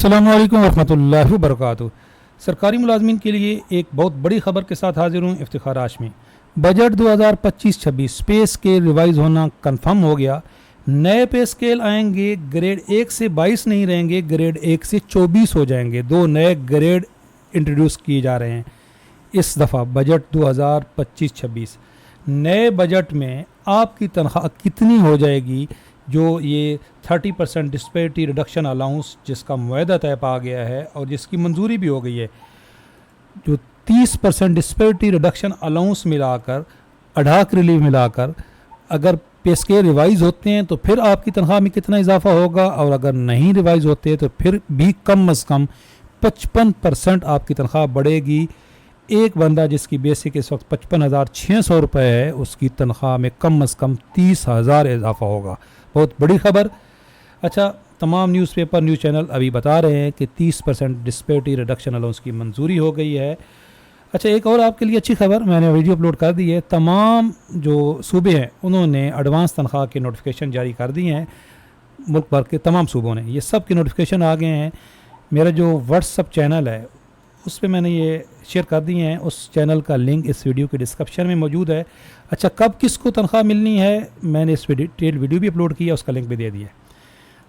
अस्सलामु अलैकुम वरहमतुल्लाहि वबरकातुहू। सरकारी मुलाजमीन के लिए एक बहुत बड़ी खबर के साथ हाजिर हूँ। इफ्तिखार हाशमी। बजट 2025-26 पे स्केल रिवाइज होना कंफर्म हो गया। नए पे स्केल आएंगे, ग्रेड 1 से 22 नहीं रहेंगे, ग्रेड 1 से 24 हो जाएंगे। दो नए ग्रेड इंट्रोड्यूस किए जा रहे हैं इस दफ़ा बजट 2025-26। नए बजट में आपकी तनख्वाह कितनी हो जाएगी, जो ये 30% डिस्पैरिटी रिडक्शन अलाउंस जिसका मुआहदा तय पा गया है और जिसकी मंजूरी भी हो गई है, जो 30% डिस्पैरिटी रिडक्शन अलाउंस मिलाकर, अडाक रिलीफ मिलाकर अगर पे स्केल रिवाइज़ होते हैं तो फिर आपकी तनख्वाह में कितना इजाफा होगा, और अगर नहीं रिवाइज़ होते तो फिर भी कम अज़ कम 55% आपकी तनख्वाह बढ़ेगी। एक बंदा जिसकी बेसिक इस वक्त 55,600 रुपये है, उसकी तनख्वाह में कम अज़ कम 30,000 इजाफा होगा। बहुत बड़ी खबर। अच्छा, तमाम न्यूज़पेपर न्यूज़ चैनल अभी बता रहे हैं कि 30% डिस्पैरिटी रिडक्शन अलाउंस की मंजूरी हो गई है। अच्छा, एक और आपके लिए अच्छी खबर, मैंने वीडियो अपलोड कर दी है। तमाम जो सूबे हैं उन्होंने एडवांस तनख्वाह के नोटिफिकेशन जारी कर दिए हैं। मुल्क भर के तमाम सूबों ने ये सब के नोटिफिकेशन आ गए हैं। मेरा जो व्हाट्सअप चैनल है उस पर मैंने ये शेयर कर दिए हैं। उस चैनल का लिंक इस वीडियो के डिस्क्रिप्शन में मौजूद है। अच्छा, कब किसको तनख्वाह मिलनी है, मैंने इस डिटेल वीडियो भी अपलोड किया, उसका लिंक भी दे दिया।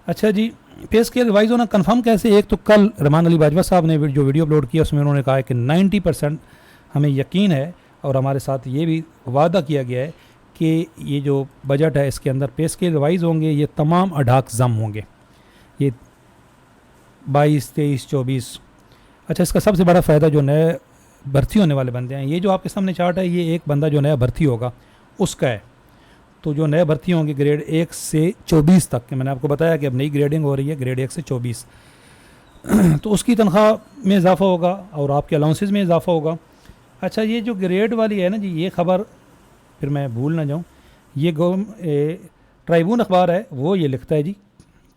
अच्छा जी, पे स्केल रिवाइज होना कंफर्म कैसे? एक तो कल रहमान अली बाजवा साहब ने जो वीडियो अपलोड किया उसमें उन्होंने कहा है कि 90% हमें यकीन है, और हमारे साथ ये भी वादा किया गया है कि ये जो बजट है इसके अंदर पे स्केल रिवाइज होंगे, ये तमाम अडाक जम होंगे, ये 22, 23, 24। अच्छा, इसका सबसे बड़ा फ़ायदा जो नए भर्ती होने वाले बंदे हैं, ये जो आपके सामने चार्ट है, ये एक बंदा जो नया भर्ती होगा उसका है। तो जो नए भर्ती होंगे ग्रेड 1 से 24 तक के, मैंने आपको बताया कि अब नई ग्रेडिंग हो रही है ग्रेड 1 से 24 तो उसकी तनख्वाह में इजाफा होगा और आपके अलाउंसेस में इजाफा होगा। अच्छा, ये जो ग्रेड वाली है ना जी, ये खबर फिर मैं भूल ना जाऊँ, ये ट्राइब्यून अखबार है वो ये लिखता है जी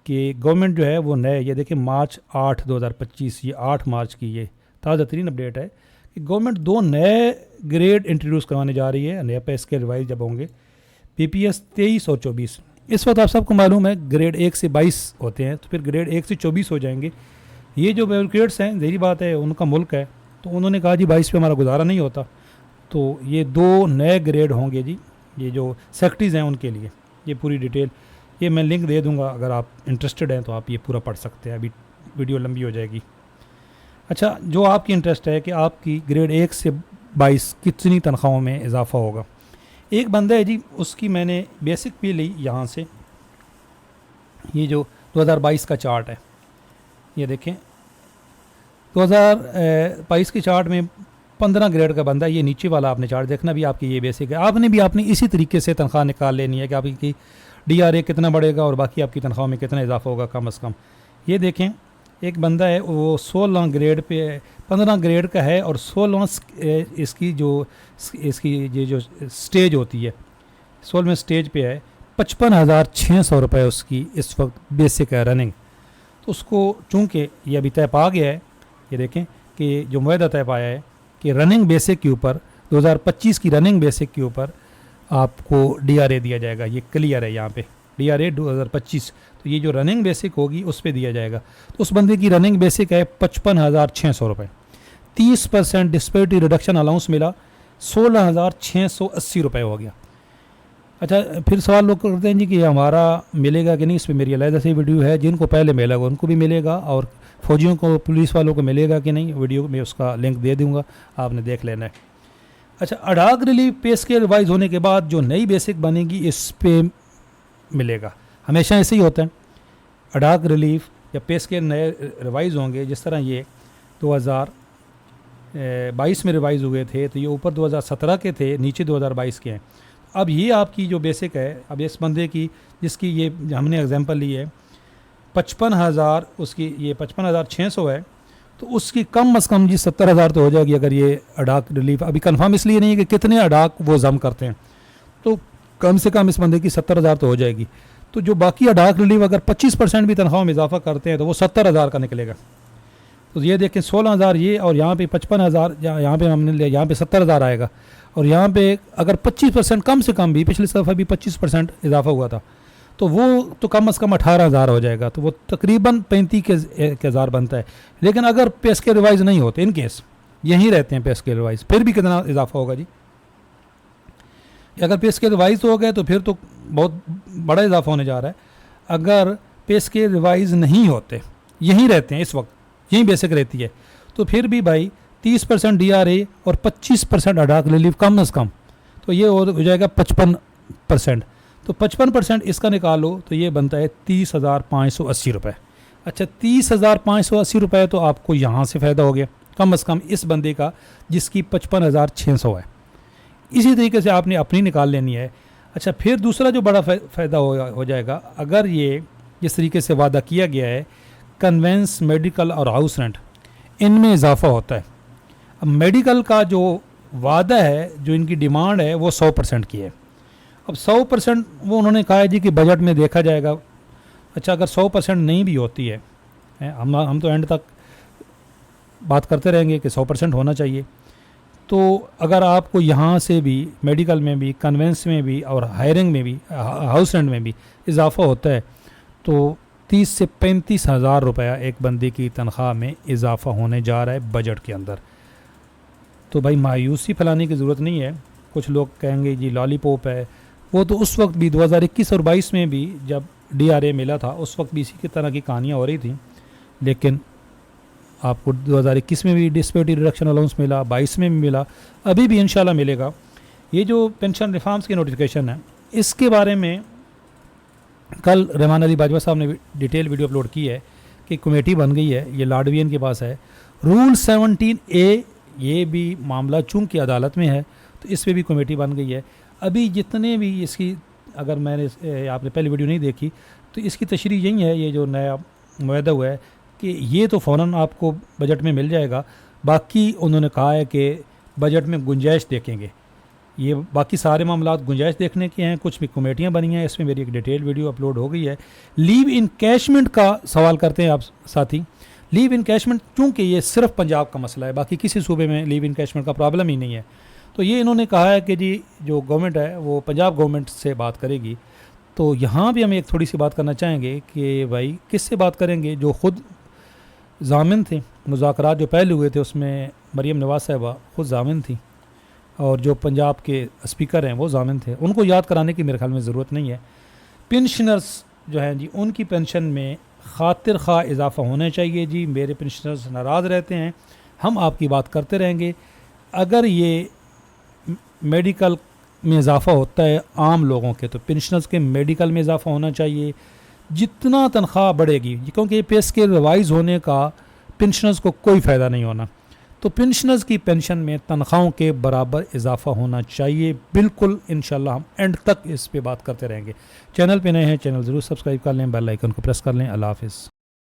कि गवर्नमेंट जो है वो नए, ये देखिए मार्च 8 2025, ये 8 मार्च की ये ताज़ा तरीन अपडेट है कि गवर्नमेंट 2 नए ग्रेड इंट्रोड्यूस करवाने जा रही है। नए पे स्केल रिवाइज जब होंगे पीपीएस 23 और 24। इस वक्त आप सबको मालूम है ग्रेड 1 से 22 होते हैं, तो फिर ग्रेड 1 से 24 हो जाएंगे। ये जो ब्यूरोक्रेट्स हैं, ज़ाहिर बात है उनका मुल्क है, तो उन्होंने कहा जी 22 पे हमारा गुजारा नहीं होता, तो ये 2 नए ग्रेड होंगे जी, ये जो सेक्रेटरीज़ हैं उनके लिए। ये पूरी डिटेल ये मैं लिंक दे दूंगा, अगर आप इंटरेस्टेड हैं तो आप ये पूरा पढ़ सकते हैं, अभी वीडियो लंबी हो जाएगी। अच्छा, जो आपकी इंटरेस्ट है कि आपकी ग्रेड 1 से 22 कितनी तनख्वाहों में इजाफा होगा। एक बंदा है जी, उसकी मैंने बेसिक पे ली यहाँ से, ये जो 2022 का चार्ट है, ये देखें 2022 के चार्ट में 15 ग्रेड का बंदा, ये नीचे वाला आपने चार्ट देखना भी, आपकी ये बेसिक है। आपने भी अपनी इसी तरीके से तनख्वाह निकाल लेनी है कि आपकी DRA कितना बढ़ेगा और बाकी आपकी तनख्वाह में कितना इजाफा होगा कम अज़ कम। ये देखें, एक बंदा है वो 16 ग्रेड पे, 15 ग्रेड का है और 16 इसकी ये जो स्टेज होती है, 16वें स्टेज पे है। 55,600 रुपये उसकी इस वक्त बेसिक है रनिंग। तो उसको चूँकि ये अभी तय पा गया है, ये देखें कि जो मुआहदा तय पाया है कि रनिंग बेसिक के ऊपर 2025 की रनिंग बेसिक के ऊपर आपको DRA दिया जाएगा। ये क्लियर है यहाँ पे DRA 2025, तो ये जो रनिंग बेसिक होगी उस पर दिया जाएगा। तो उस बंदे की रनिंग बेसिक है 55,600 रुपये। 30% डिस्पैरिटी रिडक्शन अलाउंस मिला, 16,680 रुपये हो गया। अच्छा, फिर सवाल लोग करते हैं जी कि हमारा मिलेगा कि नहीं, इस पर मेरी अलग से वीडियो है, जिनको पहले मिलेगा उनको भी मिलेगा और फौजियों को, पुलिस वालों को मिलेगा कि नहीं, वीडियो में उसका लिंक दे दूँगा, आपने देख लेना है। अच्छा, अडाक रिलीफ पे स्केल रिवाइज होने के बाद जो नई बेसिक बनेगी इस पे मिलेगा। हमेशा ऐसे ही होता है, अडाक रिलीफ या पे स्केल नए रिवाइज होंगे, जिस तरह ये 2022 में रिवाइज हुए थे, तो ये ऊपर 2017 के थे, नीचे 2022 के हैं। अब ये आपकी जो बेसिक है, अब इस बंदे की जिसकी ये हमने एग्जांपल ली है 55,000, उसकी ये 55,600 है, तो उसकी कम अज़ कम जी 70,000 तो हो जाएगी। अगर ये अडाक रिलीफ अभी कंफर्म इसलिए नहीं है कि कितने अडाक वो जम करते हैं, तो कम से कम इस बंदे की 70,000 तो हो जाएगी। तो जो बाकी अडाक रिलीफ अगर 25% भी तनख्वाह में इजाफा करते हैं तो वो 70,000 का निकलेगा। तो ये देखें 16,000 ये, और यहाँ पे 55,000, यहाँ पे हमने लिया, यहाँ पे 70,000 आएगा। और यहाँ पे अगर 25% कम से कम भी, पिछले दफ़ा भी 25% इजाफा हुआ था, तो वो तो कम से कम 18,000 हो जाएगा, तो वो तकरीबन 35,000 बनता है। लेकिन अगर पे स्केल रिवाइज नहीं होते, इन केस यहीं रहते हैं पे स्केल रिवाइज, फिर भी कितना इजाफा होगा जी? अगर पे स्केल रिवाइज हो गए तो फिर तो बहुत बड़ा इजाफा होने जा रहा है। अगर पे स्केल रिवाइज नहीं होते, यहीं रहते हैं, इस वक्त यहीं बेसिक रहती है, तो फिर भी भाई 30% DRA और 25% अडाक रिलीफ कम से कम, तो ये हो जाएगा 55%। तो 55% इसका निकालो तो ये बनता है 30,580 रुपये। अच्छा, 30,580 रुपये तो आपको यहाँ से फ़ायदा हो गया कम से कम इस बंदे का जिसकी 55,600 है। इसी तरीके से आपने अपनी निकाल लेनी है। अच्छा, फिर दूसरा जो बड़ा फ़ायदा हो जाएगा, अगर ये जिस तरीके से वादा किया गया है कन्वेंस, मेडिकल और हाउस रेंट, इनमें इजाफा होता है। अब मेडिकल का जो वादा है, जो इनकी डिमांड है, वो 100% की है। अब 100% वो उन्होंने कहा है जी कि बजट में देखा जाएगा। अच्छा, अगर 100% नहीं भी होती है, हम तो एंड तक बात करते रहेंगे कि 100% होना चाहिए। तो अगर आपको यहाँ से भी मेडिकल में भी, कन्वेंस में भी और हायरिंग में भी, हाउस रेंट में भी इजाफा होता है, तो 30 से 35,000 रुपया एक बंदे की तनख्वाह में इजाफा होने जा रहा है बजट के अंदर। तो भाई मायूसी फैलाने की ज़रूरत नहीं है। कुछ लोग कहेंगे जी लॉलीपॉप है, वो तो उस वक्त भी 2021 और 22 में भी जब DRA मिला था, उस वक्त भी इसी की तरह की कहानियाँ हो रही थी। लेकिन आपको 2021 में भी डिस्पेरिटी रिडक्शन अलाउंस मिला, 22 में भी मिला, अभी भी इंशाल्लाह मिलेगा। ये जो पेंशन रिफॉर्म्स की नोटिफिकेशन है, इसके बारे में कल रहमान अली बाजवा साहब ने डिटेल वीडियो अपलोड की है कि कमेटी बन गई है, ये लाडवियन के पास है। रूल 17A, ये भी मामला चूँकि अदालत में है, तो इस पर भी कमेटी बन गई है। अभी जितने भी इसकी, अगर मैंने आपने पहली वीडियो नहीं देखी तो इसकी तशरीह यही है, ये जो नया मुआहदा हुआ है कि ये तो फ़ौरन आपको बजट में मिल जाएगा। बाकी उन्होंने कहा है कि बजट में गुंजाइश देखेंगे। ये बाकी सारे मामला गुंजाइश देखने के हैं। कुछ भी कमेटियाँ बनी हैं, इसमें मेरी एक डिटेल वीडियो अपलोड हो गई है। लीव इनकैशमेंट का सवाल करते हैं आप साथी। लीव इनकैशमेंट चूँकि ये सिर्फ पंजाब का मसला है, बाकी किसी सूबे में लीव इनकैशमेंट का प्रॉब्लम ही नहीं है, तो ये इन्होंने कहा है कि जी जो गवर्नमेंट है वो पंजाब गवर्नमेंट से बात करेगी। तो यहाँ भी हम एक थोड़ी सी बात करना चाहेंगे कि भाई किससे बात करेंगे? जो ख़ुद ज़ामिन थे, मुज़ाकरात जो पहले हुए थे उसमें मरीम नवाज़ साहिबा ख़ुद ज़ामिन थी, और जो पंजाब के स्पीकर हैं वो ज़ामिन थे। उनको याद कराने की मेरे ख्याल में ज़रूरत नहीं है। पेंशनर्स जो हैं जी, उनकी पेंशन में खातिर खा इजाफ़ा होना चाहिए जी। मेरे पेंशनर्स नाराज़ रहते हैं, हम आपकी बात करते रहेंगे। अगर ये मेडिकल में इजाफ़ा होता है आम लोगों के, तो पेंशनर्स के मेडिकल में इजाफ़ा होना चाहिए। जितना तनख्वाह बढ़ेगी, क्योंकि ये पे स्केल रिवाइज़ होने का पेंशनर्स को कोई फ़ायदा नहीं होना, तो पेंशनर्स की पेंशन में तनख्वाहों के बराबर इजाफ़ा होना चाहिए। बिल्कुल इंशाल्लाह हम एंड तक इस पे बात करते रहेंगे। चैनल पे नए हैं, चैनल ज़रूर सब्सक्राइब कर लें, बेल आइकन को प्रेस कर लें। अल्लाह हाफ़िज़।